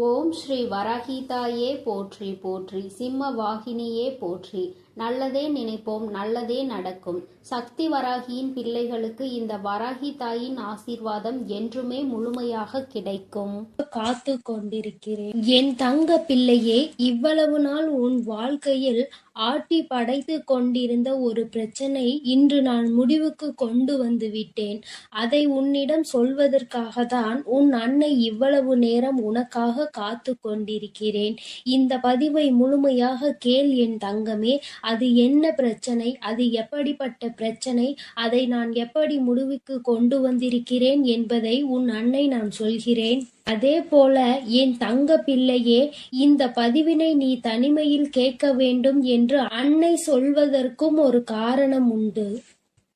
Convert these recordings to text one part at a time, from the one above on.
ஓம் ஸ்ரீ வராகிதாயே போற்றி போற்றி, சிம்ம வாகினியே போற்றி. நல்லதே நினைப்போம், நல்லதே நடக்கும். சக்தி வராகியின் பிள்ளைகளுக்கு இந்த வராகி தாயின் ஆசீர்வாதம் என்றுமே முழுமையாக கிடைக்கும். காத்து கொண்டிருக்கிறேன் என் தங்க பிள்ளையே. இவ்வளவு நாள் உன் வாழ்க்கையில் ஆட்டி படைத்து கொண்டிருந்த ஒரு பிரச்சனை இன்று நான் முடிவுக்கு கொண்டு வந்து விட்டேன். அதை உன்னிடம் சொல்வதற்காக தான் உன் அன்னை இவ்வளவு நேரம் உனக்காக காத்து கொண்டிருக்கிறேன். இந்த பதிவை முழுமையாக கேள் என் தங்கமே. அது என்ன பிரச்சனை, அது எப்படிப்பட்ட பிரச்சனை, அதை நான் எப்படி முடிவுக்கு கொண்டு வந்திருக்கிறேன் என்பதை உன் அன்னை நான் சொல்கிறேன். அதே போல என் தங்க பிள்ளையே, இந்த பதிவினை நீ தனிமையில் கேட்க வேண்டும் என்று அன்னை சொல்வதற்கும் ஒரு காரணம் உண்டு.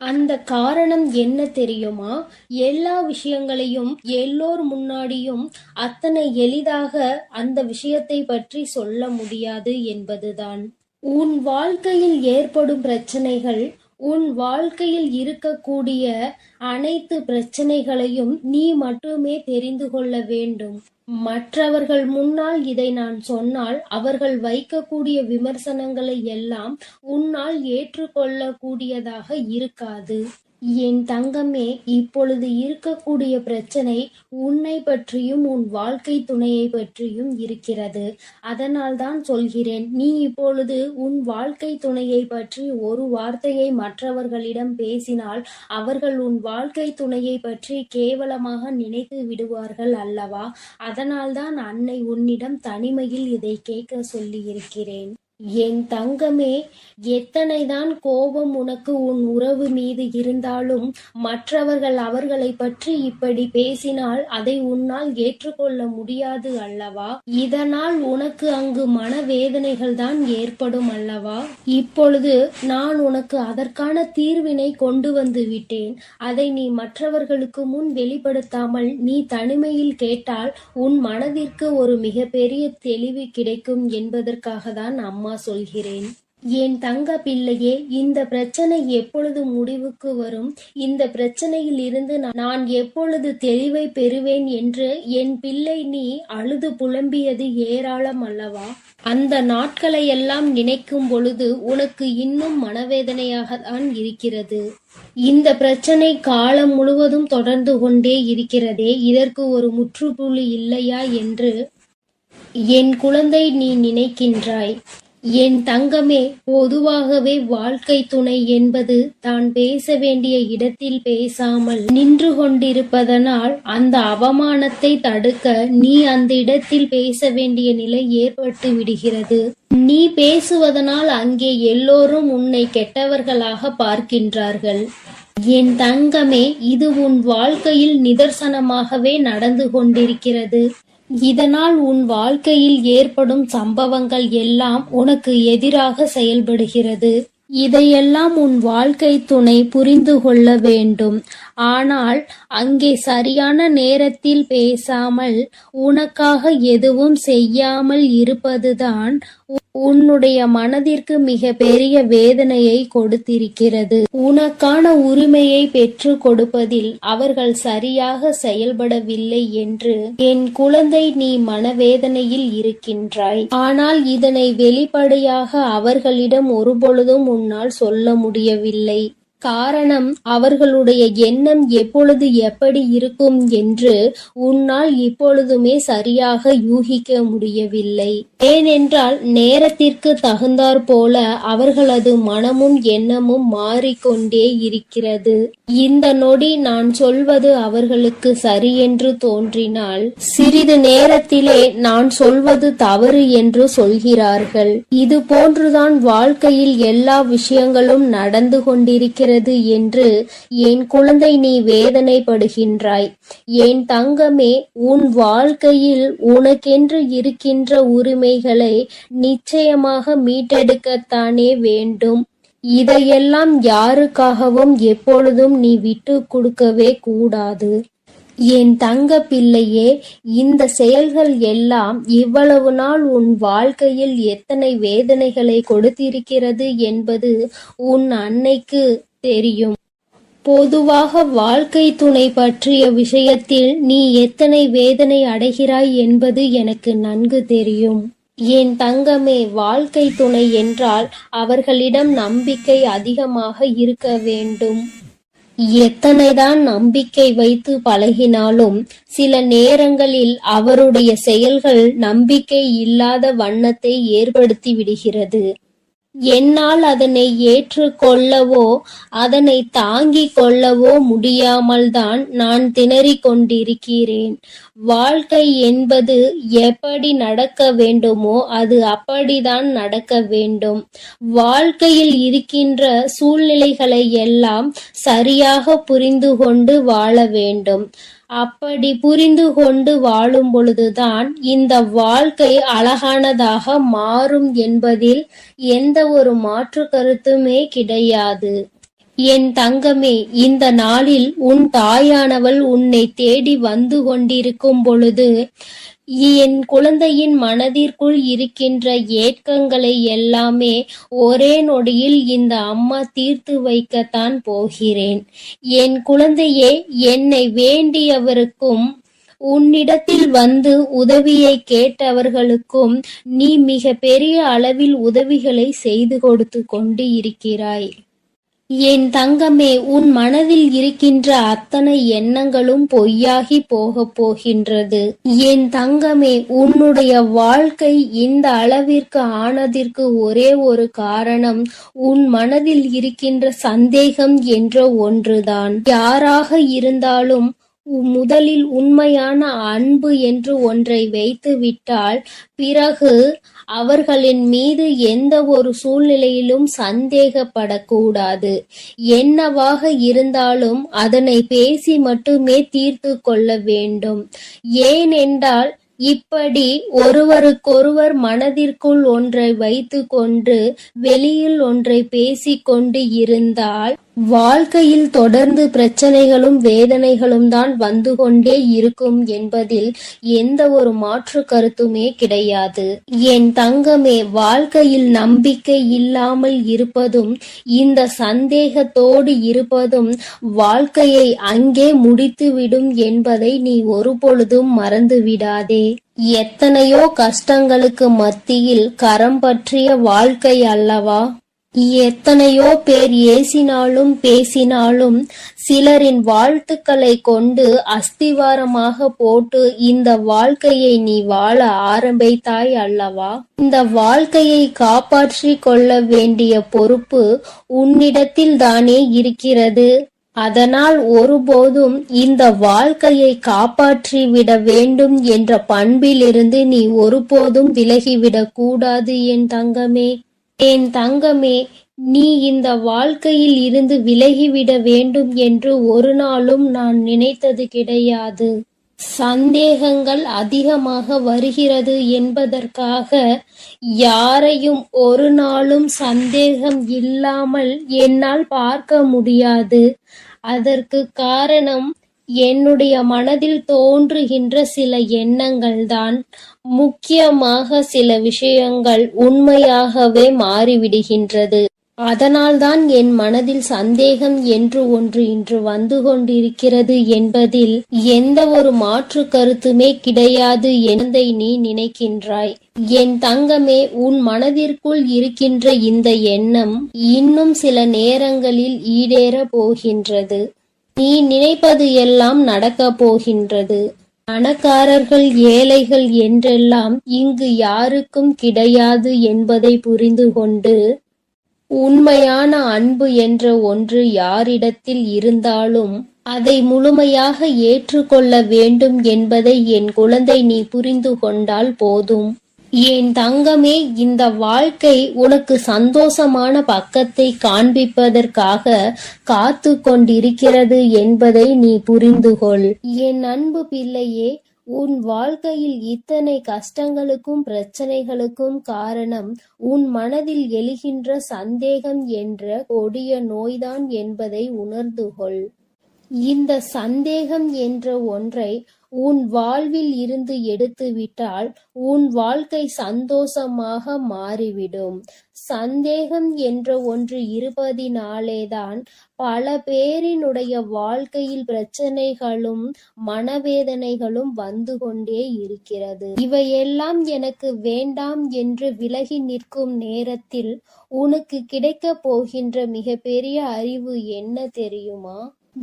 அந்த காரணம் என்ன தெரியுமா? எல்லா விஷயங்களையும் எல்லோர் முன்னாடியும் அத்தனை எளிதாக அந்த விஷயத்தை பற்றி சொல்ல முடியாது என்பதுதான். உன் வாழ்க்கையில் ஏற்படும் பிரச்சனைகள், உன் வாழ்க்கையில் இருக்கக்கூடிய அனைத்து பிரச்சனைகளையும் நீ மட்டுமே தெரிந்து கொள்ள வேண்டும். மற்றவர்கள் முன்னால் இதை நான் சொன்னால் அவர்கள் வைக்கக்கூடிய விமர்சனங்களை எல்லாம் உன்னால் ஏற்றுக்கொள்ளக்கூடியதாக இருக்காது. என் தங்கமே, இப்பொழுது இருக்கக்கூடிய பிரச்சனை உன்னை பற்றியும் உன் வாழ்க்கை துணையை பற்றியும் இருக்கிறது. அதனால் தான் சொல்கிறேன், நீ இப்பொழுது உன் வாழ்க்கை துணையை பற்றி ஒரு வார்த்தையை மற்றவர்களிடம் பேசினால் அவர்கள் உன் வாழ்க்கை துணையை பற்றி கேவலமாக நினைத்து விடுவார்கள் அல்லவா? அதனால்தான் அன்னை உன்னிடம் தனிமையில் இதை கேட்க சொல்லி இருக்கிறேன். என் தங்கமே, எத்தனைதான் கோபம் உனக்கு உன் உறவு மீது இருந்தாலும் மற்றவர்கள் அவர்களை பற்றி இப்படி பேசினால் அதை உன்னால் ஏற்றுக்கொள்ள முடியாது அல்லவா? இதனால் உனக்கு அங்கு மனவேதனைகள் தான் ஏற்படும் அல்லவா? இப்பொழுது நான் உனக்கு அதற்கான தீர்வினை கொண்டு வந்து விட்டேன். அதை நீ மற்றவர்களுக்கு முன் வெளிப்படுத்தாமல் நீ தனிமையில் கேட்டால் உன் மனதிற்கு ஒரு மிகப்பெரிய தெளிவு கிடைக்கும் என்பதற்காக தான் அம்மா சொல்கிறேன். என் தங்க பிள்ளையே, இந்த பிரச்சனை எப்பொழுது முடிவுக்கு வரும், இந்த பிரச்சனையில் இருந்து நான் எப்பொழுது தெளிவை பெறுவேன் என்று என் பிள்ளை நீ அழுது புலம்பியது ஏராளம் அல்லவா? அந்த நாட்களை எல்லாம் நினைக்கும் பொழுது உனக்கு இன்னும் மனவேதனையாக தான் இருக்கிறது. இந்த பிரச்சனை காலம் முழுவதும் தொடர்ந்து கொண்டே இருக்கிறதே, இதற்கு ஒரு முற்றுப்புள்ளி இல்லையா என்று என் குழந்தை நீ நினைக்கின்றாய். என் தங்கமே, பொதுவாகவே வாழ்க்கை துணை என்பது தான் பேச வேண்டிய இடத்தில் பேசாமல் நின்று கொண்டிருப்பதனால் அந்த அவமானத்தை தடுக்க நீ அந்த இடத்தில் பேச வேண்டிய நிலை ஏற்பட்டு விடுகிறது. நீ பேசுவதனால் அங்கே எல்லோரும் உன்னை கெட்டவர்களாக பார்க்கின்றார்கள். என் தங்கமே, இது உன் வாழ்க்கையில் நிதர்சனமாகவே நடந்து கொண்டிருக்கிறது. இதனால் உன் வாழ்க்கையில் ஏற்படும் சம்பவங்கள் எல்லாம் உனக்கு எதிராக செயல்படுகிறது. இதையெல்லாம் உன் வாழ்க்கை துணை புரிந்து கொள்ள வேண்டும். ஆனால் அங்கே சரியான நேரத்தில் பேசாமல் உனக்காக எதுவும் செய்யாமல் இருப்பதுதான் உன்னுடைய மனதிற்கு மிக பெரிய வேதனையை கொடுத்திருக்கிறது. உனக்கான உரிமையை பெற்று கொடுப்பதில் அவர்கள் சரியாக செயல்படவில்லை என்று என் குழந்தை நீ மனவேதனையில் இருக்கின்றாய். ஆனால் இதனை வெளிப்படையாக அவர்களிடம் ஒருபொழுதும் உன்னால் சொல்ல முடியவில்லை. காரணம், அவர்களுடைய எண்ணம் எப்பொழுது எப்படி இருக்கும் என்று உன்னால் இப்பொழுதுமே சரியாக யூகிக்க முடியவில்லை. ஏனென்றால் நேரத்திற்கு தகுந்தாற் போல அவர்களது மனமும் எண்ணமும் மாறிக்கொண்டே இருக்கிறது. இந்த நொடி நான் சொல்வது அவர்களுக்கு சரி என்று தோன்றினால் சிறிது நேரத்திலே நான் சொல்வது தவறு என்று சொல்கிறார்கள். இது போன்றுதான் வாழ்க்கையில் எல்லா விஷயங்களும் நடந்து கொண்டிருக்கிறது என்று என் குழந்தை நீ வேதனைப்படுகின்றாய். என் தங்கமே, உன் வாழ்க்கையில் உனக்கென்று இருக்கின்ற உரிமைகளை நிச்சயமாக மீட்டெடுக்கத்தானே வேண்டும். இதையெல்லாம் யாருக்காகவும் எப்பொழுதும் நீ விட்டு கொடுக்கவே கூடாது. என் தங்க பிள்ளையே, இந்த செயல்கள் எல்லாம் இவ்வளவு நாள் உன் வாழ்க்கையில் எத்தனை வேதனைகளை கொடுத்திருக்கிறது என்பது உன் அன்னைக்கு தெரியும். பொதுவாக வாழ்க்கை துணை பற்றிய விஷயத்தில் நீ எத்தனை வேதனை அடைகிறாய் என்பது எனக்கு நன்கு தெரியும். என் தங்கமே, வாழ்க்கை துணை என்றால் அவர்களிடம் நம்பிக்கை அதிகமாக இருக்க வேண்டும். எத்தனைதான் நம்பிக்கை வைத்து பழகினாலும் சில நேரங்களில் அவருடைய செயல்கள் நம்பிக்கை இல்லாத வண்ணத்தை ஏற்படுத்தி விடுகிறது. என்னால் அதனை ஏற்றுக்கொள்ளவோ அதனை தாங்கிக் கொள்ளவோ முடியாமல்தான் நான் திணறிக் கொண்டிருக்கிறேன். வாழ்க்கை என்பது எப்படி நடக்க வேண்டுமோ அது அப்படிதான் நடக்க வேண்டும். வாழ்க்கையில் இருக்கின்ற சூழ்நிலைகளை எல்லாம் சரியாக புரிந்து கொண்டு வாழ வேண்டும். அப்படி புரிந்து கொண்டு வாழும் பொழுதுதான் இந்த வாழ்க்கை அழகானதாக மாறும் என்பதில் எந்த ஒரு மாற்று கருத்துமே கிடையாது. என் தங்கமே, இந்த நாளில் உன் தாயானவள் உன்னை தேடி வந்து கொண்டிருக்கும் பொழுது என் குழந்தையின் மனதிற்குள் இருக்கின்ற ஏக்கங்களை எல்லாமே ஒரே நொடியில் இந்த அம்மா தீர்த்து வைக்கத்தான் போகிறேன். என் குழந்தையே, என்னை வேண்டியவருக்கும் உன்னிடத்தில் வந்து உதவியை கேட்டவர்களுக்கும் நீ மிக பெரிய அளவில் உதவிகளை செய்து கொடுத்து கொண்டு இருக்கிறாய். என் தங்கமே, உன் மனதில் இருக்கின்ற அத்தனை எண்ணங்களும் பொய்யாகி போகப் போகின்றது. என் தங்கமே, உன்னுடைய வாழ்க்கை இந்த அளவிற்கு ஆனதற்கு ஒரே ஒரு காரணம் உன் மனதில் இருக்கின்ற சந்தேகம் என்ற ஒன்றுதான். யாராக இருந்தாலும் முதலில் உண்மையான அன்பு என்று ஒன்றை வைத்து விட்டால் பிறகு அவர்களின் மீது எந்த ஒரு சூழ்நிலையிலும் சந்தேகப்படக்கூடாது. என்னவாக இருந்தாலும் அதனை பேசி மட்டுமே தீர்த்து கொள்ள வேண்டும். ஏனென்றால் இப்படி ஒருவருக்கொருவர் மனதிற்குள் ஒன்றை வைத்து கொண்டு வெளியில் ஒன்றை பேசிக்கொண்டு இருந்தால் வாழ்க்கையில் தொடர்ந்து பிரச்சனைகளும் வேதனைகளும் தான் வந்து கொண்டே இருக்கும் என்பதில் எந்த ஒரு மாற்று கருத்துமே கிடையாது. என் தங்கமே, வாழ்க்கையில் நம்பிக்கை இல்லாமல் இருப்பதும் இந்த சந்தேகத்தோடு இருப்பதும் வாழ்க்கையை அங்கே முடித்துவிடும் என்பதை நீ ஒருபொழுதும் மறந்து விடாதே. எத்தனையோ கஷ்டங்களுக்கு மத்தியில் கரம் பற்றிய வாழ்க்கை அல்லவா? எத்தனையோ பேர் ஏசினாலும் பேசினாலும் சிலரின் வாழ்த்துக்களை கொண்டு அஸ்திவாரமாக போட்டு இந்த வாழ்க்கையை நீ வாழ ஆரம்பித்தாய் அல்லவா? இந்த வாழ்க்கையை காப்பாற்றி கொள்ள வேண்டிய பொறுப்பு உன்னிடத்தில் தானே இருக்கிறது. அதனால் ஒருபோதும் இந்த வாழ்க்கையை காப்பாற்றி விட வேண்டும் என்ற பண்பிலிருந்து நீ ஒருபோதும் விலகிவிடக் கூடாது என் தங்கமே. என் தங்கமே, நீ இந்த வாழ்க்கையில் இருந்து விலகிவிட வேண்டும் என்று ஒரு நாளும் நான் நினைத்தது கிடையாது. சந்தேகங்கள் அதிகமாக வருகிறது என்பதற்காக யாரையும் ஒரு நாளும் சந்தேகம் இல்லாமல் என்னால் பார்க்க முடியாது. அதற்கு காரணம் என்னுடைய மனதில் தோன்றுகின்ற சில எண்ணங்கள்தான். முக்கியமாக சில விஷயங்கள் உண்மையாகவே மாறிவிடுகின்றது. அதனால்தான் என் மனதில் சந்தேகம் என்று ஒன்று இன்று வந்து கொண்டிருக்கிறது என்பதில் எந்த ஒரு மாற்று கருத்துமே கிடையாது என்பதை நீ நினைக்கின்றாய். என் தங்கமே, உன் மனதிற்குள் இருக்கின்ற இந்த எண்ணம் இன்னும் சில நேரங்களில் ஈடேற போகின்றது. நீ நினைப்பது எல்லாம் நடக்கப் போகின்றது. பணக்காரர்கள் ஏழைகள் என்றெல்லாம் இங்கு யாருக்கும் கிடையாது என்பதை புரிந்து கொண்டு உண்மையான அன்பு என்ற ஒன்று யாரிடத்தில் இருந்தாலும் அதை முழுமையாக ஏற்றுக்கொள்ள வேண்டும் என்பதை என் குழந்தை நீ புரிந்து கொண்டால் போதும். என் தங்கமே, இந்த வாழ்க்கை உனக்கு சந்தோஷமான பக்கத்தை காண்பிப்பதற்காக காத்து கொண்டிருக்கிறது என்பதை நீ புரிந்து கொள். என் அன்பு பிள்ளையே, உன் வாழ்க்கையில் இத்தனை கஷ்டங்களுக்கும் பிரச்சனைகளுக்கும் காரணம் உன் மனதில் எழுகின்ற சந்தேகம் என்ற கொடிய நோய்தான் என்பதை உணர்ந்து கொள். இந்த சந்தேகம் என்ற ஒன்றை உன் வாழ்வில் இருந்து எடுத்துவிட்டால் உன் வாழ்க்கை சந்தோஷமாக மாறிவிடும். சந்தேகம் என்ற ஒன்று இருப்பதினாலேதான் பல பேரினுடைய வாழ்க்கையில் பிரச்சனைகளும் மனவேதனைகளும் வந்து கொண்டே இருக்கிறது. இவையெல்லாம் எனக்கு வேண்டாம் என்று விலகி நிற்கும் நேரத்தில் உனக்கு கிடைக்கப் போகின்ற மிகப்பெரிய அறிவு என்ன தெரியுமா?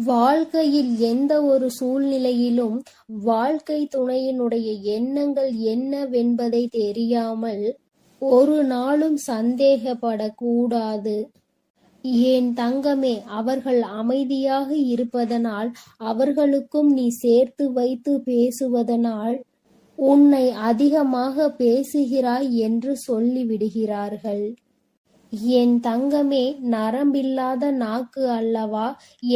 வாழ்க்கையில் எந்த ஒரு சூழ்நிலையிலும் வாழ்க்கை துணையினுடைய எண்ணங்கள் என்னவென்பதை தெரியாமல் ஒரு நாளும் சந்தேகப்படக்கூடாது. ஏன் தங்கமே, அவர்கள் அமைதியாக இருப்பதனால், அவர்களுக்கும் நீ சேர்த்து வைத்து பேசுவதனால் உன்னை அதிகமாக பேசுகிறாய் என்று சொல்லிவிடுகிறார்கள். என் தங்கமே, நரம்பில்லாத நாக்கு அல்லவா,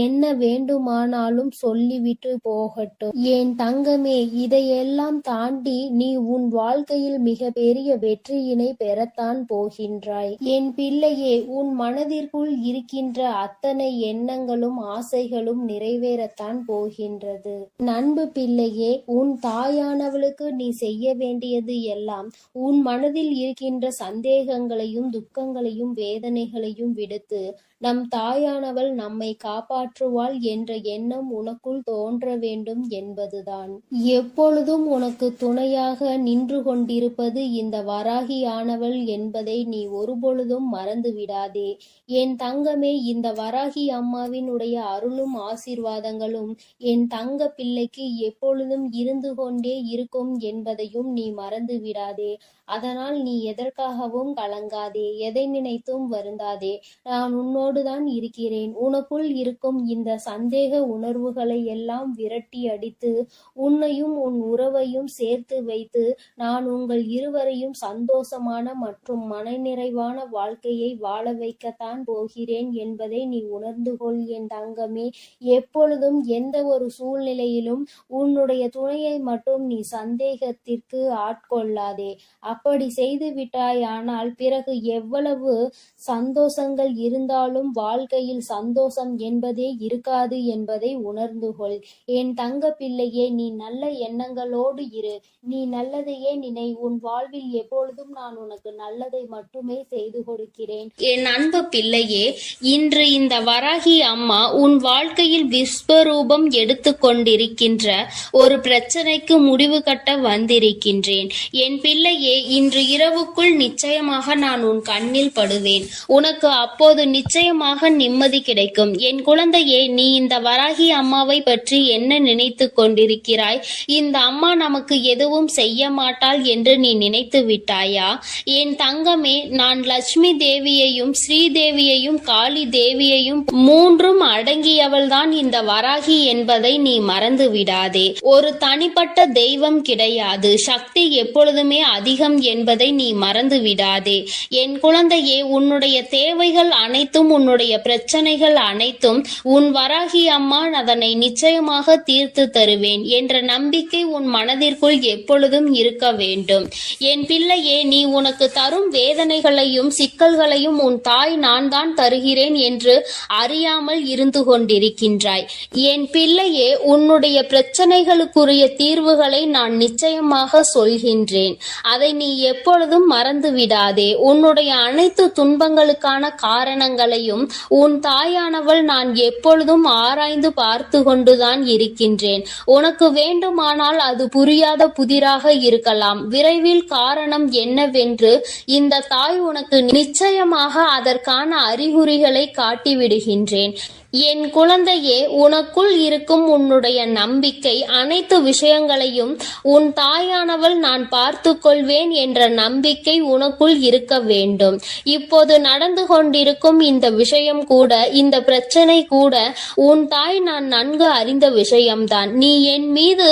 என்ன வேண்டுமானாலும் சொல்லிவிட்டு போகட்டும். என் தங்கமே, இதையெல்லாம் தாண்டி நீ உன் வாழ்க்கையில் மிக பெரிய வெற்றியினை பெறத்தான் போகின்றாய். என் பிள்ளையே, உன் மனதிற்குள் இருக்கின்ற அத்தனை எண்ணங்களும் ஆசைகளும் நிறைவேறத்தான் போகின்றது. நண்பு பிள்ளையே, உன் தாயானவளுக்கு நீ செய்ய வேண்டியது எல்லாம் உன் மனதில் இருக்கின்ற சந்தேகங்களையும் துக்கங்களையும் வேதனைகளையும் விடுத்து நம் தாயானவள் நம்மை காப்பாற்றுவாள் என்ற எண்ணம் உனக்குள் தோன்ற வேண்டும் என்பதுதான். எப்பொழுதும் உனக்கு துணையாக நின்று கொண்டிருப்பது இந்த வராகியானவள் என்பதை நீ ஒருபொழுதும் மறந்து விடாதே. என் தங்கமே, இந்த வராகி அம்மாவினுடைய அருளும் ஆசீர்வாதங்களும் என் தங்க பிள்ளைக்கு எப்பொழுதும் இருந்து கொண்டே இருக்கும் என்பதையும் நீ மறந்து விடாதே. அதனால் நீ எதற்காகவும் கலங்காதே, எதை நினைத்தும் வருந்தாதே. நான் உன்னோடுதான் இருக்கிறேன். உனக்குள் இருக்கும் இந்த சந்தேக உணர்வுகளை எல்லாம் விரட்டி அடித்து உன்னையும் உன் உறவையும் சேர்த்து வைத்து நான் உங்கள் இருவரையும் சந்தோஷமான மற்றும் மனநிறைவான வாழ்க்கையை வாழ வைக்கத்தான் போகிறேன் என்பதை நீ உணர்ந்து கொள் என் தங்கமே. எப்பொழுதும் எந்த ஒரு சூழ்நிலையிலும் உன்னுடைய துணையை மட்டும் நீ சந்தேகத்திற்கு ஆட்கொள்ளாதே. அப்படி செய்து விட்டாயானால் பிறகு எவ்வளவு சந்தோஷங்கள் இருந்தாலும் வாழ்க்கையில் சந்தோஷம் என்பதே இருக்காது என்பதை உணர்ந்து கொள். என் தங்க பிள்ளையே, நீ நல்ல எண்ணங்களோடு இரு. நீ நல்லதையே நினை. உன் வாழ்வில் எப்பொழுதும் நான் உனக்கு நல்லதை மட்டுமே செய்து கொடுக்கிறேன். என் அன்பு பிள்ளையே, இன்று இந்த வராகி அம்மா உன் வாழ்க்கையில் விஸ்வரூபம் எடுத்து கொண்டிருக்கின்ற ஒரு பிரச்சனைக்கு முடிவு கட்ட வந்திருக்கின்றேன். என் பிள்ளையே, இன்று இரவுக்குள் நிச்சயமாக நான் உன் கண்ணில் படுவேன். உனக்கு அப்போது நிச்சயமாக நிம்மதி கிடைக்கும். என் குழந்தையே, நீ இந்த வராகி அம்மாவை பற்றி என்ன நினைத்து கொண்டிருக்கிறாய்? இந்த அம்மா நமக்கு எதுவும் செய்ய மாட்டாள் என்று நீ நினைத்து விட்டாயா? என் தங்கமே, நான் லட்சுமி தேவியையும் ஸ்ரீதேவியையும் காளி தேவியையும் மூன்றும் அடங்கியவள்தான் இந்த வராகி என்பதை நீ மறந்து விடாதே. ஒரு தனிப்பட்ட தெய்வம் கிடையாது. சக்தி எப்பொழுதுமே அதிகம் என்பதை நீ மறந்து விடாதே. என் குழந்தையே, உன்னுடைய தேவைகள் அனைத்தும் உன்னுடைய பிரச்சனைகள் அனைத்தும் உன் வராகி அம்மா அதனை நிச்சயமாக தீர்த்து தருவேன் என்ற நம்பிக்கை உன் மனதிற்குள் எப்பொழுதும் இருக்க வேண்டும். என் பிள்ளையே, நீ உனக்கு தரும் வேதனைகளையும் சிக்கல்களையும் உன் தாய் நான் தான் தருகிறேன் என்று அறியாமல் இருந்து கொண்டிருக்கின்றாய். என் பிள்ளையே, உன்னுடைய பிரச்சனைகளுக்குரிய தீர்வுகளை நான் நிச்சயமாக சொல்கின்றேன். அதை நீ எப்பொழுதும் மறந்து விடாதே. உன்னுடைய அனைத்து துன்பங்களுக்கான காரணங்களையும் உன் தாயானவள் நான் எப்பொழுதும் ஆராய்ந்து பார்த்து கொண்டுதான் இருக்கின்றேன். உனக்கு வேண்டுமானால் அது புரியாத புதிராக இருக்கலாம். விரைவில் காரணம் என்னவென்று இந்த தாய் உனக்கு நிச்சயமாக அதற்கான அறிகுறிகளை காட்டிவிடுகின்றேன். என் குழந்தையே, உனக்குள் இருக்கும் உன்னுடைய நம்பிக்கை அனைத்து விஷயங்களையும் உன் தாயானவள் நான் பார்த்து கொள்வேன் என்ற நம்பிக்கை உனக்குள் இருக்க வேண்டும். இப்போது நடந்து கொண்டிருக்கும் இந்த விஷயம் கூட, இந்த பிரச்சனை கூட உன் தாய் நான் நன்கு அறிந்த விஷயம்தான். நீ என் மீது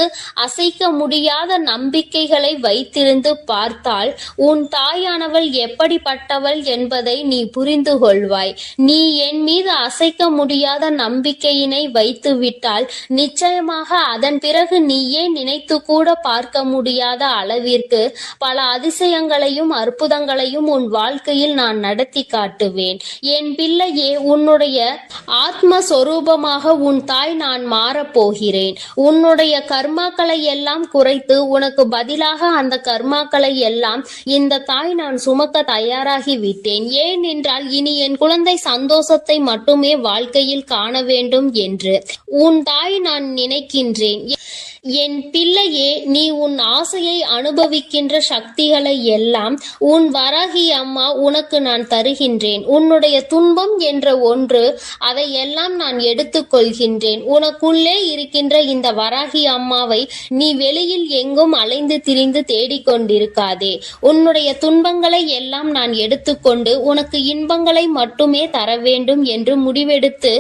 அசைக்க முடியாத நம்பிக்கைகளை வைத்திருந்து பார்த்தால் உன் தாயானவள் எப்படிப்பட்டவள் என்பதை நீ புரிந்து கொள்வாய். நீ என் மீது அசைக்க முடியாத முடியாத நம்பிக்கையினை வைத்து விட்டால் நிச்சயமாக அதன் பிறகு நீயே நினைத்து கூட பார்க்க முடியாத அளவிற்கு பல அதிசயங்களையும் அற்புதங்களையும் உன் வாழ்க்கையில் நான் நடத்தி காட்டுவேன். என் பிள்ளையே, உன்னுடைய ஆத்மஸ்வரூபமாக உன் தாய் நான் மாறப்போகிறேன். உன்னுடைய கர்மாக்களை எல்லாம் குறைத்து உனக்கு பதிலாக அந்த கர்மாக்களை எல்லாம் இந்த தாய் நான் சுமக்க தயாராகி விட்டேன். ஏனென்றால் இனி என் குழந்தை சந்தோஷத்தை மட்டுமே வாழ்க்கையில் காண வேண்டும் என்று உன் தாய் நான் நினைக்கின்றேன். என் பிள்ளையே, நீ உன் ஆசையை அனுபவிக்கின்ற சக்திகளை எல்லாம் உன் வராகி அம்மா உனக்கு நான் தருகின்றேன். உன்னுடைய துன்பம் என்ற ஒன்று, அதையெல்லாம் நான் எடுத்துக்கொள்கின்றேன். உனக்குள்ளே இருக்கின்ற இந்த வராகி அம்மாவை நீ வெளியில் எங்கும் அலைந்து திரிந்து தேடிக்கொண்டிருக்காதே. உன்னுடைய துன்பங்களை எல்லாம் நான் எடுத்துக்கொண்டு உனக்கு இன்பங்களை மட்டுமே தர வேண்டும் என்று முடிவெடுத்து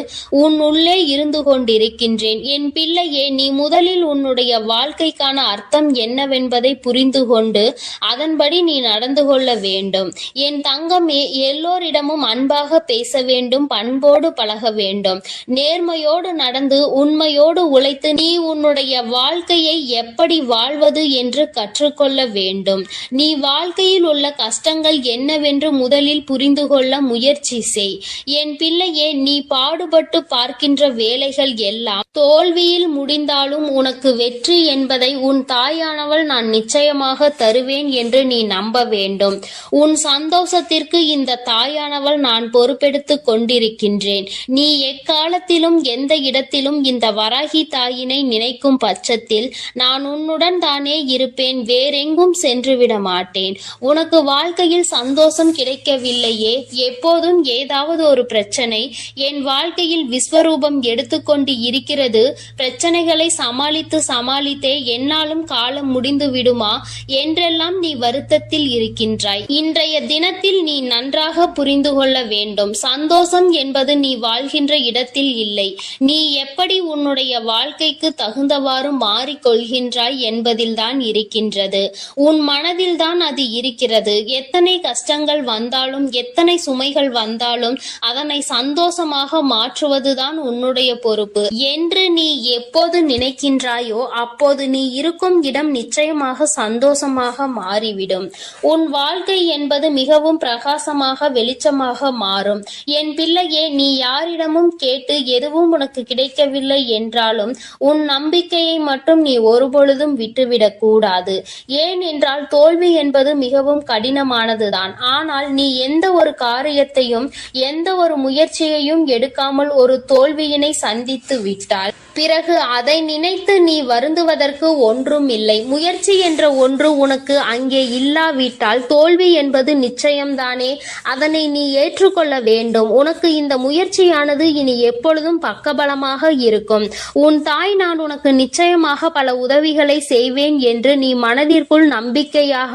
உன் உள்ளே இருந்து கொண்டிருக்கின்றேன். என் பிள்ளையே, நீ முதலில் உன்னுடைய வாழ்க்கைக்கான அர்த்தம் என்னவென்பதை புரிந்து கொண்டு அதன்படி நீ நடந்து கொள்ள வேண்டும். என் தங்கமே, எல்லோரிடமும் அன்பாக பேச வேண்டும், பண்போடு பழக வேண்டும், நேர்மையோடு நடந்து உண்மையோடு உழைத்து நீ உன்னுடைய வாழ்க்கையை எப்படி வாழ்வது என்று கற்றுக்கொள்ள வேண்டும். நீ வாழ்க்கையில் உள்ள கஷ்டங்கள் என்னவென்று முதலில் புரிந்து கொள்ள முயற்சி செய். என் பிள்ளையே, நீ பாடுபட்டு பார்க்கின்ற வேலைகள் எல்லாம் தோல்வியில் முடிந்தாலும் உனக்கு வெற்றி என்பதை உன் தாயானவள் நான் நிச்சயமாக தருவேன் என்று நீ நம்ப வேண்டும். உன் சந்தோஷத்திற்கு இந்த தாயானவள் நான் பொறுப்பெடுத்துக் கொண்டிருக்கின்றேன். நீ எக்காலத்திலும் எந்த இடத்திலும் இந்த வராகி தாயினை நினைக்கும் பட்சத்தில் நான் உன்னுடன் தானே இருப்பேன், வேறெங்கும் சென்றுவிட மாட்டேன். உனக்கு வாழ்க்கையில் சந்தோஷம் கிடைக்கவில்லையே, எப்போதும் ஏதாவது ஒரு பிரச்சனை என் வாழ்க்கையில் விஸ்வரூபம் எடுத்துக்கொண்டு இருக்கிறது. பிரச்சனைகளை சமாளித்தே என்னாலும் காலம் முடிந்து விடுமா என்றெல்லாம் நீ வருத்தத்தில் இருக்கின்றாய். இன்றைய தினத்தில் நீ நன்றாக புரிந்து கொள்ள வேண்டும். சந்தோஷம் என்பது நீ வாழ்கின்ற இடத்தில் இல்லை, நீ எப்படி உன்னுடைய வாழ்க்கைக்கு தகுந்தவாறு மாறிக்கொள்கின்றாய் என்பதில்தான் இருக்கின்றது. உன் மனதில்தான் அது இருக்கிறது. எத்தனை கஷ்டங்கள் வந்தாலும் எத்தனை சுமைகள் வந்தாலும் அதனை சந்தோஷமாக மாற்றுவதுதான் உன்னுடைய பொறுப்பு என்று நீ எப்போது நினைக்கின்றாயோ அப்போது நீ இருக்கும் இடம் நிச்சயமாக சந்தோஷமாக மாறிவிடும். உன் வாழ்க்கை என்பது மிகவும் பிரகாசமாக வெளிச்சமாக மாறும். என் பிள்ளையே, நீ யாரிடமும் கேட்டு எதுவும் உனக்கு கிடைக்கவில்லை என்றாலும் உன் நம்பிக்கையை மட்டும் நீ ஒருபொழுதும் விட்டுவிடக் கூடாது. ஏனென்றால் தோல்வி என்பது மிகவும் கடினமானதுதான். ஆனால் நீ எந்த ஒரு காரியத்தையும் எந்த ஒரு முயற்சியையும் எடுக்காமல் ஒரு தோல்வியினை சந்தித்து விட்டால் பிறகு அதை நினைத்து நீ வருந்துவதற்கு ஒன்றும் இல்லை. முயற்சி என்ற ஒன்று உனக்கு அங்கே இல்லாவிட்டால் தோல்வி என்பது நிச்சயம்தானே. அதனை நீ ஏற்றுக்கொள்ள வேண்டும். உனக்கு இந்த முயற்சியானது இனி எப்பொழுதும் பக்கபலமாக இருக்கும். உன் தாய் நான் உனக்கு நிச்சயமாக பல உதவிகளை செய்வேன் என்று நீ மனதிற்குள் நம்பிக்கையாக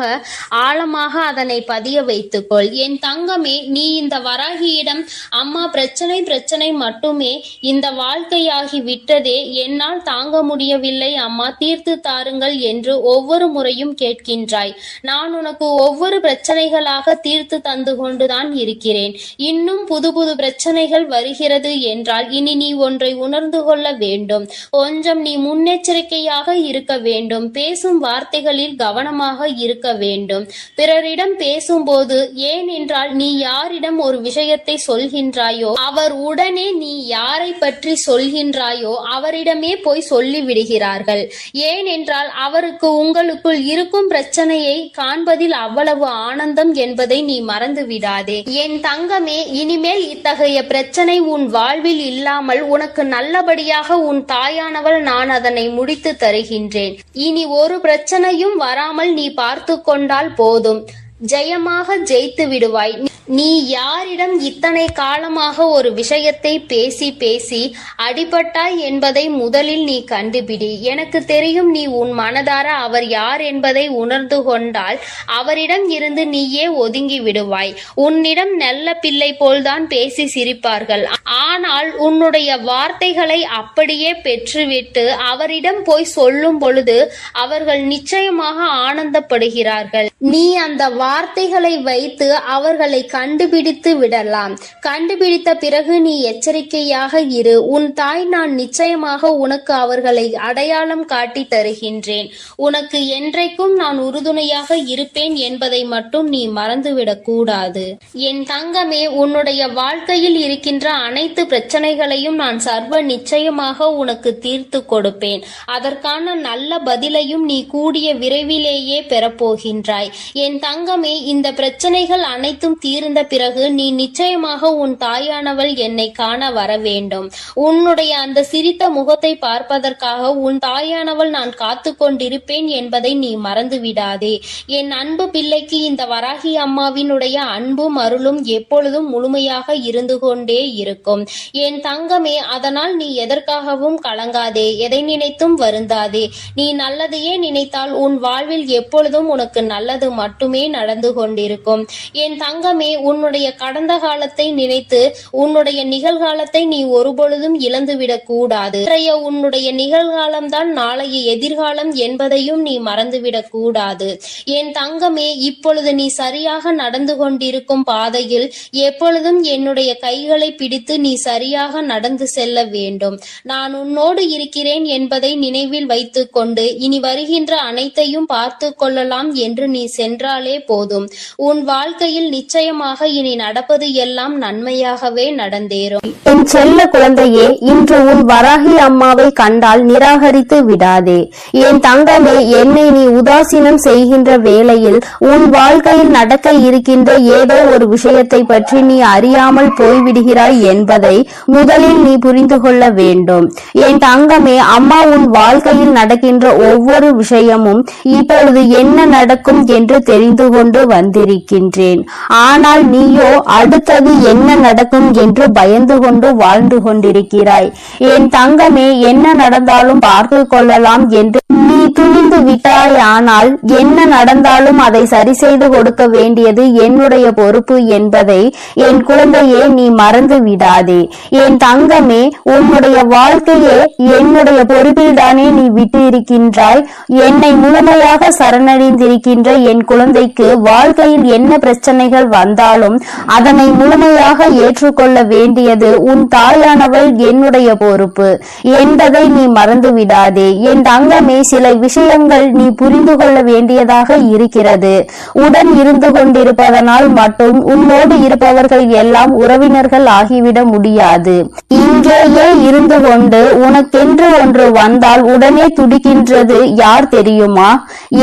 ஆழமாக அதனை பதிய வைத்துக்கொள். என் தங்கமே, நீ இந்த வராகியிடம் அம்மா பிரச்சனை மட்டுமே இந்த வாழ்க்கையாகி விட்டதே, என்னால் தாங்க முடியவில்லை அம்மா, தீர்த்து தாருங்கள் என்று ஒவ்வொரு முறையும் கேட்கின்றாய். நான் உனக்கு ஒவ்வொரு பிரச்சனைகளாக தீர்த்து தந்து கொண்டுதான் இருக்கிறேன். இன்னும் புது புது பிரச்சனைகள் வருகிறது என்றால் இனி நீ ஒன்றை உணர்ந்து கொள்ள வேண்டும். கொஞ்சம் நீ முன்னெச்சரிக்கையாக இருக்க வேண்டும். பேசும் வார்த்தைகளில் கவனமாக இருக்க வேண்டும். பிறரிடம் பேசும்போது, ஏனென்றால் நீ யாரிடம் ஒரு விஷயத்தை சொல்கின்றாயோ அவர் உடனே நீ யாரை பற்றி சொல்கின்றாயோ அவரிடமே போய் சொல்லி விடுகிறார்கள். ஏனென்றால் அவருக்கு உங்களுக்குள் இருக்கும் பிரச்சனையை காண்பதில் அவ்வளவு ஆனந்தம் என்பதை நீ மறந்து விடாதே. என் தங்கமே, இனிமேல் இத்தகைய பிரச்சனை உன் வாழ்வில் இல்லாமல் உனக்கு நல்லபடியாக உன் தாயானவள் நான் அதனை முடித்து தருகின்றேன். இனி ஒரு பிரச்சனையும் வராமல் நீ பார்த்து கொண்டால் போதும், ஜெயமாக ஜெயித்து விடுவாய். நீ யாரிடம் இத்தனை காலமாக ஒரு விஷயத்தை பேசி அடிபட்டாய் என்பதை முதலில் நீ கண்டுபிடி. எனக்கு தெரியும், நீ உன் மனதார அவர் யார் என்பதை உணர்ந்து கொண்டால் அவரிடம் இருந்து நீயே ஒதுங்கி விடுவாய். உன்னிடம் நல்ல பிள்ளை போல்தான் பேசி சிரிப்பார்கள். ஆனால் உன்னுடைய வார்த்தைகளை அப்படியே பெற்றுவிட்டு அவரிடம் போய் சொல்லும் பொழுது அவர்கள் நிச்சயமாக ஆனந்தப்படுகிறார்கள். நீ அந்த வார்த்தைகளை வைத்து அவர்களை கண்டுபிடித்து விடலாம். கண்டுபிடித்த பிறகு நீ எச்சரிக்கையாக இரு. உன் தாய் நான் நிச்சயமாக உனக்கு அவர்களை அடையாளம் காட்டி தருகின்றேன். உனக்கு என்றைக்கும் நான் உறுதுணையாக இருப்பேன் என்பதை மட்டும் நீ மறந்துவிடக் கூடாது. என் தங்கமே, உன்னுடைய வாழ்க்கையில் இருக்கின்ற அனைத்து பிரச்சனைகளையும் நான் சர்வ நிச்சயமாக உனக்கு தீர்த்து கொடுப்பேன். அதற்கான நல்ல பதிலையும் நீ கூடிய விரைவிலேயே பெறப்போகின்றாய். என் தங்கமே, இந்த பிரச்சனைகள் அனைத்தும் தீர்ந்த பிறகு நீ நிச்சயமாக உன் தாயானவள் என்னை காண வர வேண்டும். உன்னுடைய அந்த சிரித்த முகத்தை பார்ப்பதற்காக உன் தாயானவள் நான் காத்து கொண்டிருப்பேன் என்பதை நீ மறந்து விடாதே. என் அன்பு பிள்ளைக்கு இந்த வராகி அம்மாவினுடைய அன்பும் அருளும் எப்பொழுதும் முழுமையாக இருந்து கொண்டே இருக்கும். என் தங்கமே, அதனால் நீ எதற்காகவும் கலங்காதே, எதை நினைத்தும் வருந்தாதே. நீ நல்லதையே நினைத்தால் உன் வாழ்வில் எப்பொழுதும் உனக்கு நல்லது மட்டுமே நடந்து கொண்டிருக்கும். என் தங்கமே, உன்னுடைய கடந்த காலத்தை நினைத்து உன்னுடைய நிகழ்காலத்தை நீ ஒருபொழுதும் இழந்துவிடக் கூடாது. உன்னுடைய நிகழ்காலம்தான் நாளைய எதிர்காலம் என்பதையும் நீ மறந்துவிடக் கூடாது. என் தங்கமே, இப்பொழுது நீ சரியாக நடந்து கொண்டிருக்கும் பாதையில் எப்பொழுதும் என்னுடைய கைகளை பிடித்து நீ சரியாக நடந்து செல்ல வேண்டும். நான் உன்னோடு இருக்கிறேன் என்பதை நினைவில் வைத்துக் கொண்டு இனி வருகின்ற அனைத்தையும் பார்த்து கொள்ளலாம் என்று நீ சென்றாலே போதும். உன் வாழ்க்கையில் நிச்சயமாக இனி நடப்பது எல்லாம் நன்மையாகவே நடந்தேறும். என் செல்ல குழந்தையே, இன்று உன் வராகி அம்மாவை கண்டால் நிராகரித்து விடாதே. என் தங்கமே, என்னை நீ உதாசீனம் செய்கின்ற வேளையில் உன் வாழ்க்கையில் நடக்க இருக்கின்ற ஏதோ ஒரு விஷயத்தை பற்றி நீ அறியாமல் போய்விடுகிறாய் என்பதை முதலில் நீ புரிந்து கொள்ள வேண்டும். என் தங்கமே, அம்மா உன் வாழ்க்கையில் நடக்கின்ற ஒவ்வொரு விஷயமும் இப்பொழுது என்ன நடக்கும் என்று தெரிந்து கொண்டு வந்திருக்கின்றேன். ஆனால் நீயோ அடுத்தது என்ன நடக்கும் என்று பயந்து கொண்டு வாழ்ந்து கொண்டிருக்கிறாய். என் தங்கமே, என்ன நடந்தாலும் பார்த்து கொள்ளலாம் என்று நீ துணிந்து விட்டாய். ஆனால் என்ன நடந்தாலும் அதை சரி செய்து கொடுக்க வேண்டியது என்னுடைய பொறுப்பு என்பதை என் குழந்தையே நீ மறந்து விடாதே. என் தங்கமே, உன்னுடைய வாழ்க்கையே என்னுடைய பொறுப்பில் தானே நீ விட்டு இருக்கின்றாய். என்னை முழுமையாக சரணடைந்திருக்கின்ற என் குழந்தைக்கு வாழ்க்கையில் என்ன பிரச்சனைகள் வந்தாலும் அதனை முழுமையாக ஏற்றுக்கொள்ள வேண்டியது உன் தாயானவள் என்னுடைய பொறுப்பு என்பதை நீ மறந்து விடாதே. என் தங்கமே, சில விஷயங்கள் நீ புரிந்து கொள்ள வேண்டியதாக இருக்கிறது. உடன் இருந்து கொண்டிருப்பதனால் மட்டும் உன்னோடு இருப்பவர்கள் எல்லாம் உறவினர்கள் ஆகிவிட முடியாது. இங்கேயே இருந்து கொண்டு உனக்கென்று ஒன்று வந்தால் உடனே துடிக்கின்றது யார் தெரியுமா?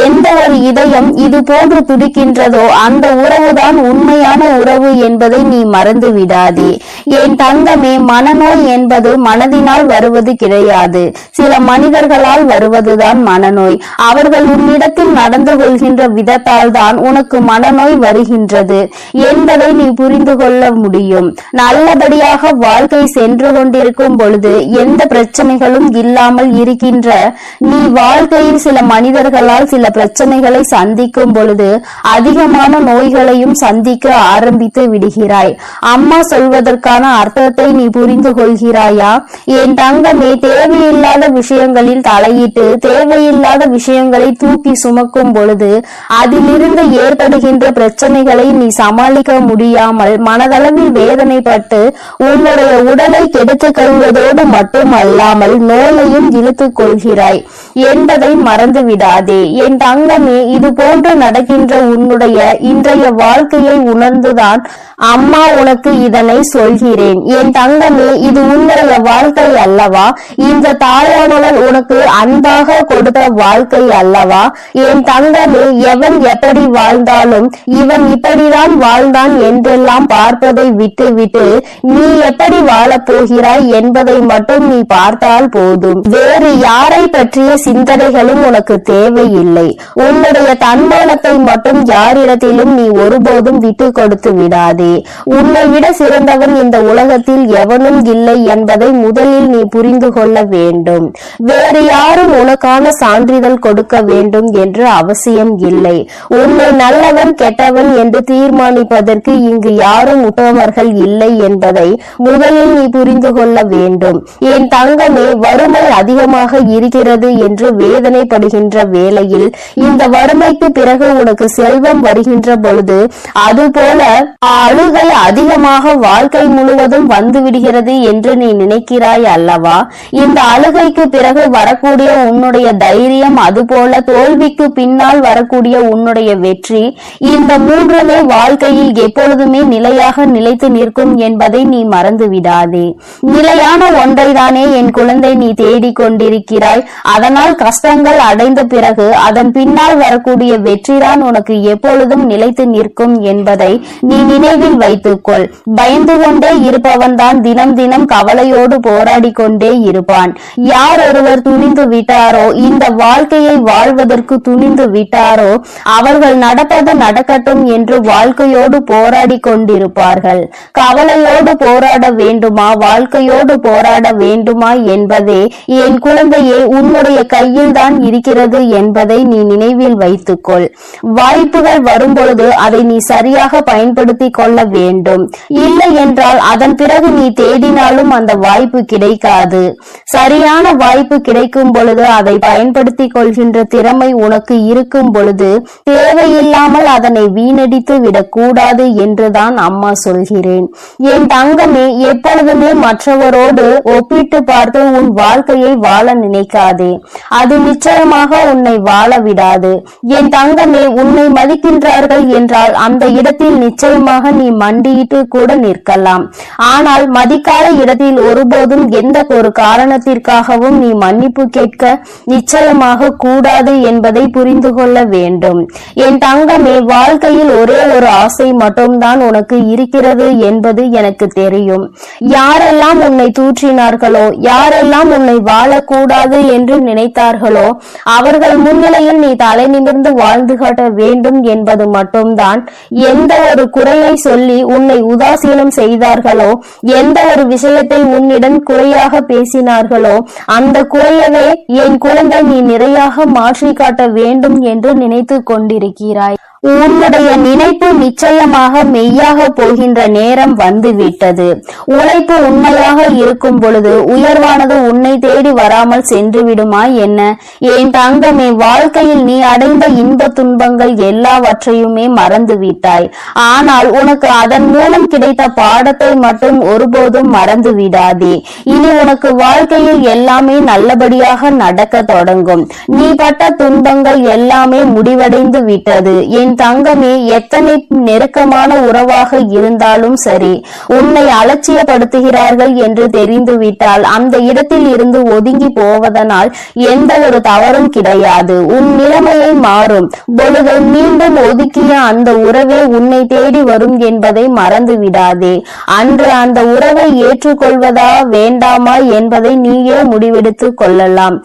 எந்த ஒரு இதயம் இது போன்று துடிக்கின்றதோ அந்த உறவுதான் உண்மையான உறவு என்பதை நீ மறந்து விடாதே. என் தங்கமே, மனநோய் என்பது மனதினால் வருவது கிடையாது. சில மனிதர்களால் வருவதுதான் மனநோய். அவர்கள் உன்னிடத்தில் நடந்து கொள்கின்ற விதத்தால் தான் உனக்கு மனநோய் வருகின்றது என்பதை நீ புரிந்து கொள்ள முடியும். நல்லபடியாக வாழ்க்கை சென்று கொண்டிருக்கும் பொழுது எந்த பிரச்சனைகளும் இல்லாமல் இருக்கின்ற நீ வாழ்க்கையில் சில மனிதர்களால் சில பிரச்சனைகளை சந்திக்கும் பொழுது அதிகமான நோய்களையும் சந்திக்க ஆரம்பித்து விடுகிறாய். அம்மா சொல்வதற்கான அர்த்தத்தை நீ புரிந்து கொள்கிறாயா? என் தங்கமே, தேவையில்லாத விஷயங்களில் தலையிட்டு தேவையில்லாத விஷயங்களை தூக்கி சுமக்கும் பொழுது அதிலிருந்து ஏற்படுகின்ற பிரச்சனைகளை நீ சமாளிக்க முடியாமல் மனதளவில் வேதனைப்பட்டு உன்னுடைய உடலை கெடுத்துக் கொள்வதோடு மட்டுமல்லாமல் நோயையும் இழுத்துக் கொள்கிறாய் என்பதை மறந்து விடாதே. என் தங்கமே, இது போன்று நடக்கின்ற உன்னுடைய இன்றைய வாழ்க்கையை உணர்ந்துதான் அம்மா உனக்கு இதனை சொல்கிறேன். என் தங்கமே, இது உன்னுடைய வாழ்க்கை அல்லவா? இந்த தாயானவள் உனக்கு அன்பாக கொடுத்த வாழ்க்கை அல்லவா? என் தங்கமே, எவன் எப்படி வாழ்ந்தாலும் இவன் இப்படிதான் வாழ்ந்தான் என்றெல்லாம் பார்ப்பதை விட்டு நீ எப்படி வாழப் போகிறாய் என்பதை மட்டும் நீ பார்த்தால் போதும். வேறு யாரை பற்றிய சிந்தனைகளும் உனக்கு தேவையில்லை. உன்னுடைய தன்மானத்தை மட்டும் யாரிடத்திலும் நீ ஒருபோதும் விட்டு கொடுத்து விடாதே. உன்னை விட சிறந்தவன் இந்த உலகத்தில் எவனும் இல்லை என்பதை முதலில் நீ புரிந்து கொள்ள வேண்டும். வேறு யாரும் உனக்கான சான்றிதழ் கொடுக்க வேண்டும் என்று அவசியம் இல்லை. உன்னை நல்லவன் கெட்டவன் என்று தீர்மானிப்பதற்கு இங்கு யாரும் உத்தமர்கள் இல்லை என்பதை முதலில் நீ புரிந்து கொள்ள வேண்டும். என் தங்கமே, வறுமை அதிகமாக இருக்கிறது என்று வேதனைப்படுகின்ற வேளையில் இந்த வறுமைக்கு பிறகு உனக்கு சில செல்வம் வருகின்ற பொழுது அதுபோல அழுகை அதிகமாக வாழ்க்கை முழுவதும் வந்து விடுகிறது என்று நீ நினைக்கிறாய் அல்லவா? இந்த அழுகைக்கு பிறகு வரக்கூடிய உன்னுடைய தைரியம், அதுபோல தோல்விக்கு பின்னால் வரக்கூடிய உன்னுடைய வெற்றி, இந்த மூன்றுமே வாழ்க்கையில் எப்பொழுதுமே நிலையாக நிலைத்து நிற்கும் என்பதை நீ மறந்து விடாதே. நிலையான ஒன்றைதானே என் குழந்தை நீ தேடிக் கொண்டிருக்கிறாய். அதனால் கஷ்டங்கள் அடைந்த பிறகு அதன் பின்னால் வரக்கூடிய வெற்றிதான் உனக்கு எப்பொழுதும் நிலைத்து நிற்கும் என்பதை நீ நினைவில் வைத்துக்கொள். பயந்து கொண்டே இருப்பவன் தான் தினம் தினம் கவலையோடு போராடி கொண்டே இருப்பான். யார் ஒருவர் துணிந்து விட்டாரோ, இந்த வாழ்க்கையை வாழ்வதற்கு துணிந்து விட்டாரோ, அவர்கள் நடப்பது நடக்கட்டும் என்று வாழ்க்கையோடு போராடி கொண்டிருப்பார்கள். கவலையோடு போராட வேண்டுமா, வாழ்க்கையோடு போராட வேண்டுமா என்பதே என் குழந்தையே உன்னுடைய கையில் தான் இருக்கிறது என்பதை நீ நினைவில் வைத்துக்கொள். வாய்ப்புகள் வரும்பொழுது அதை நீ சரியாக பயன்படுத்தி கொள்ள வேண்டும். இல்லை என்றால் அதன் பிறகு நீ தேடினாலும் அந்த வாய்ப்பு கிடைக்காது. சரியான வாய்ப்பு கிடைக்கும் பொழுது அதை பயன்படுத்தி கொள்கின்ற திறமை உனக்கு இருக்கும் பொழுது தேவையில்லாமல் அதனை வீணடித்து விடக்கூடாது என்றுதான் அம்மா சொல்கிறேன். என் தங்கமே, எப்பொழுதுமே மற்றவரோடு ஒப்பிட்டு பார்த்து உன் வாழ்க்கையை வாழ நினைக்காதே. அது நிச்சயமாக உன்னை வாழ விடாது. என் தங்கமே, உன்னை மதிக்கின்றார்கள் என்றால் அந்த இடத்தில் நிச்சயமாக நீ மண்டியிட்டு கூட நிற்கலாம். ஆனால் மதிக்காத இடத்தில் ஒருபோதும் எந்த ஒரு காரணத்திற்காகவும் நீ மன்னிப்பு கேட்க நிச்சயமாக கூடாது என்பதை புரிந்து கொள்ள வேண்டும். என் தங்கமே, வாழ்க்கையில் ஒரே ஒரு ஆசை மட்டும்தான் உனக்கு இருக்கிறது என்பது எனக்கு தெரியும். யாரெல்லாம் உன்னை தூற்றினார்களோ, யாரெல்லாம் உன்னை வாழக்கூடாது என்று நினைத்தார்களோ, அவர்கள் முன்னிலையில் நீ தலை நிமிர்ந்து வாழ்ந்து காட்ட வேண்டும் என்பது மட்டும்தான். எந்த ஒரு குறையை சொல்லி உன்னை உதாசீனம் செய்தார்களோ, எந்த ஒரு விஷயத்தை உன்னிடம் குறையாக பேசினார்களோ, அந்த குறையவே என் குழந்தை நீ நிறையாக மாற்றி காட்ட வேண்டும் என்று நினைத்து கொண்டிருக்கிறாய். உன்னுடைய நினைப்பு நிச்சயமாக மெய்யாக போகின்ற நேரம் வந்துவிட்டது. உழைப்பு உண்மையாக இருக்கும் பொழுது உயர்வானது உன்னை தேடி வராமல் சென்று விடுமா என்ன? என் தங்கமே, வாழ்க்கையில் நீ அடைந்த இன்ப துன்பங்கள் எல்லாவற்றையுமே மறந்து விட்டாய். ஆனால் உனக்கு அதன் மூலம் கிடைத்த பாடத்தை மட்டும் ஒருபோதும் மறந்து விடாதே. இனி உனக்கு வாழ்க்கையில் எல்லாமே நல்லபடியாக நடக்க தொடங்கும். நீ பட்ட துன்பங்கள் எல்லாமே முடிவடைந்து விட்டது. என் தங்கமே, எத்தனை நெருக்கமான உறவாக இருந்தாலும் சரி, உன்னை அலட்சியப்படுத்துகிறார்கள் என்று தெரிந்துவிட்டால் அந்த இடத்தில் இருந்து ஒதுங்கி போவதனால் எந்த ஒரு தவறும் கிடையாது. உன் நிலைமையை மாறும் பொழுது மீண்டும் ஒதுக்கிய அந்த உறவே உன்னை தேடி வரும் என்பதை மறந்து விடாதே. அன்று அந்த உறவை ஏற்றுக்கொள்வதா வேண்டாமா என்பதை நீயே முடிவெடுத்து கொள்ளலாம்.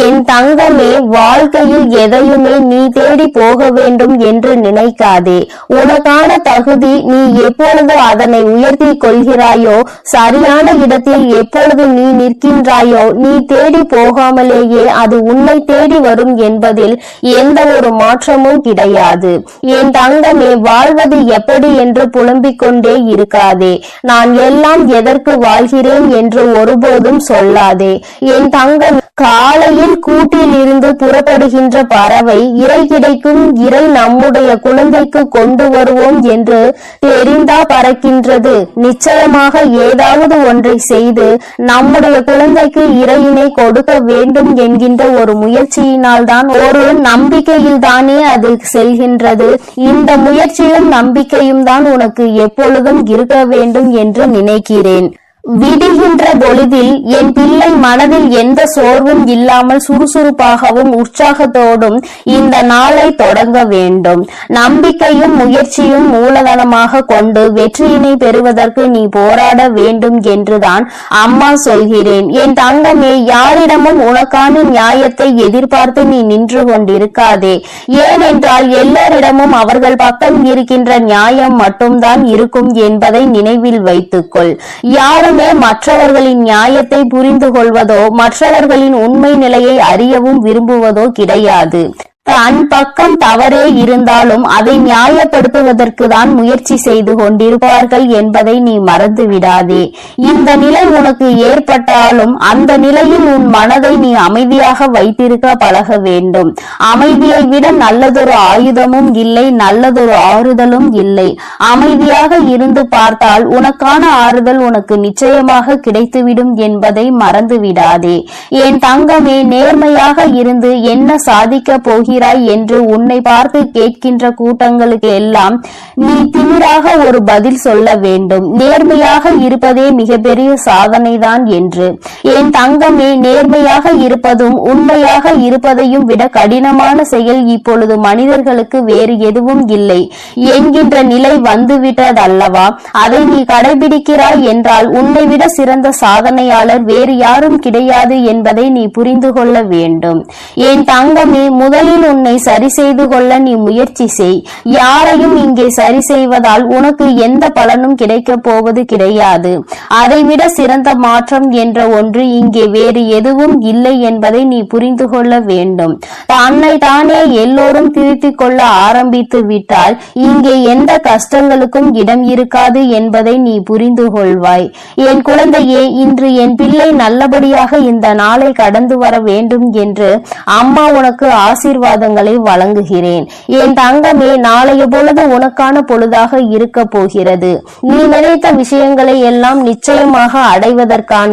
என் தங்கமே, வாழ்க்கையில் எதையுமே நீ தேடி போக வேண்டும் என்று நினைக்காதே. உனக்கான தகுதி நீ எப்பொழுது அதனை உயர்த்தி கொள்கிறாயோ, சரியான இடத்தில் எப்பொழுது நீ நிற்கின்றாயோ, நீ தேடி போகாமலேயே அது உன்னை தேடி வரும் என்பதில் எந்த ஒரு மாற்றமும் கிடையாது. என் தங்கமே, வாழ்வது எப்படி என்று புலம்பிக் கொண்டே இருக்காதே. நான் எல்லாம் எதற்கு வாழ்கிறேன் என்று ஒருபோதும் சொல்லாதே. என் தங்கம், காலையில் கூட்டில் இருந்து புறப்படுகின்ற பறவை இறை கிடைக்கும், இறை நம்முடைய குழந்தைக்கு கொண்டு வருவோம் என்று தெரிந்தா பறக்கின்றது. நிச்சயமாக ஏதாவது ஒன்றை செய்து நம்முடைய குழந்தைக்கு இறையினை கொடுக்க வேண்டும் என்கின்ற ஒரு முயற்சியினால் தான், ஒரு நம்பிக்கையில் தானே அது செல்கின்றது. இந்த முயற்சியும் நம்பிக்கையும் தான் உனக்கு எப்பொழுதும் இருக்க வேண்டும் என்று நினைக்கிறேன். விடுகின்ற பொழுதில் என் பிள்ளை மனதில் எந்த சோர்வும் இல்லாமல் சுறுசுறுப்பாகவும் உற்சாகத்தோடும் இந்த நாளை தொடங்க வேண்டும். நம்பிக்கையும் முயற்சியும் மூலதனமாக கொண்டு வெற்றியினை பெறுவதற்கு நீ போராட வேண்டும் என்றுதான் அம்மா சொல்கிறேன். என் தங்கமே, யாரிடமும் உனக்கான நியாயத்தை எதிர்பார்த்து நீ நின்று கொண்டிருக்காதே. ஏனென்றால் எல்லோரிடமும் அவர்கள் பக்கம் இருக்கின்ற நியாயம் மட்டும்தான் இருக்கும் என்பதை நினைவில் வைத்துக்கொள். யாரும் மற்றவர்களின் நியாயத்தை புரிந்து கொள்வதோ, மற்றவர்களின் உண்மை நிலையை அறியவும் விரும்புவதோ கிடையாது. தன் பக்கம் தவறே இருந்தாலும் அதை நியாயப்படுத்துவதற்கு தான் முயற்சி செய்து கொண்டிருப்பார்கள் என்பதை நீ மறந்து விடாதே. இந்த நிலை உனக்கு ஏற்பட்டாலும் அந்த நிலையில் உன் மனதை நீ அமைதியாக வைத்திருக்க பழக வேண்டும். அமைதியை விட நல்லதொரு ஆயுதமும் இல்லை, நல்லதொரு ஆறுதலும் இல்லை. அமைதியாக இருந்து பார்த்தால் உனக்கான ஆறுதல் உனக்கு நிச்சயமாக கிடைத்துவிடும் என்பதை மறந்து விடாதே. என் தங்கமே, நேர்மையாக இருந்து என்ன சாதிக்க போகிறாய் என்று உன்னை பார்த்து கேட்கின்ற கூட்டங்களுக்கு எல்லாம் நீ திமிராக ஒரு பதில் சொல்ல வேண்டும். நேர்மையாக இருப்பதே மிகப்பெரிய சாதனைதான் என்று. என் தங்கமே, நேர்மையாக இருப்பதும் உண்மையாக இருப்பதையும் விட கடினமான செயல் இப்பொழுது மனிதர்களுக்கு வேறு எதுவும் இல்லை என்கின்ற நிலை வந்துவிட்டதல்லவா? அதை நீ கடைபிடிக்கிறாய் என்றால் உன்னை விட சிறந்த சாதனையாளர் வேறு யாரும் கிடையாது என்பதை நீ புரிந்து கொள்ள வேண்டும். என் தங்கமே, முதலில் உன்னை சரி செய்து கொள்ள நீ முயற்சி செய். யாரையும் இங்கே சரி செய்வதால் உனக்கு எந்த பலனும் கிடைக்கப் போவது கிடையாது. அதைவிட சிறந்த மாற்றம் என்ற ஒன்று இங்கே வேறு எதுவும் இல்லை என்பதை நீ புரிந்து கொள்ள வேண்டும். தன்னை தானே எல்லோரும் திருத்திக் கொள்ள ஆரம்பித்து விட்டால் இங்கே எந்த கஷ்டங்களுக்கும் இடம் இருக்காது என்பதை நீ புரிந்து கொள்வாய். என் குழந்தையே, இன்று என் பிள்ளை நல்லபடியாக இந்த நாளை கடந்து வர வேண்டும் என்று அம்மா உனக்கு ஆசீர்வாதங்களை வழங்குகிறேன். என் தங்கமே, நாளைய பொழுது உனக்கான பொழுதாக இருக்க போகிறது. நீ நினைத்த விஷயங்களை எல்லாம் நிச்சயமாக அடைவதற்கான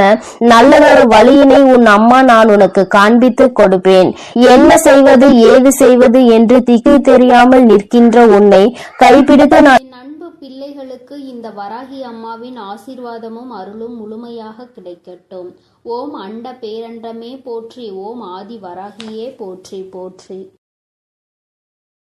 நல்லதொரு வழியினை உன் அம்மா நான் உனக்கு காண்பித்து கொடுப்பேன். என்ன செய்வது ஏது செய்வது என்று திக்கு தெரியாமல் நிற்கின்ற உன்னை கைப்பிடித்து நான் அன்பு பிள்ளைகளுக்கு இந்த வராகி அம்மாவின் ஆசீர்வாதமும் அருளும் முழுமையாக கிடைக்கட்டும். ஓம் அண்ட பேரண்டமே போற்றி, ஓம் ஆதி வராகியே போற்றி போற்றி.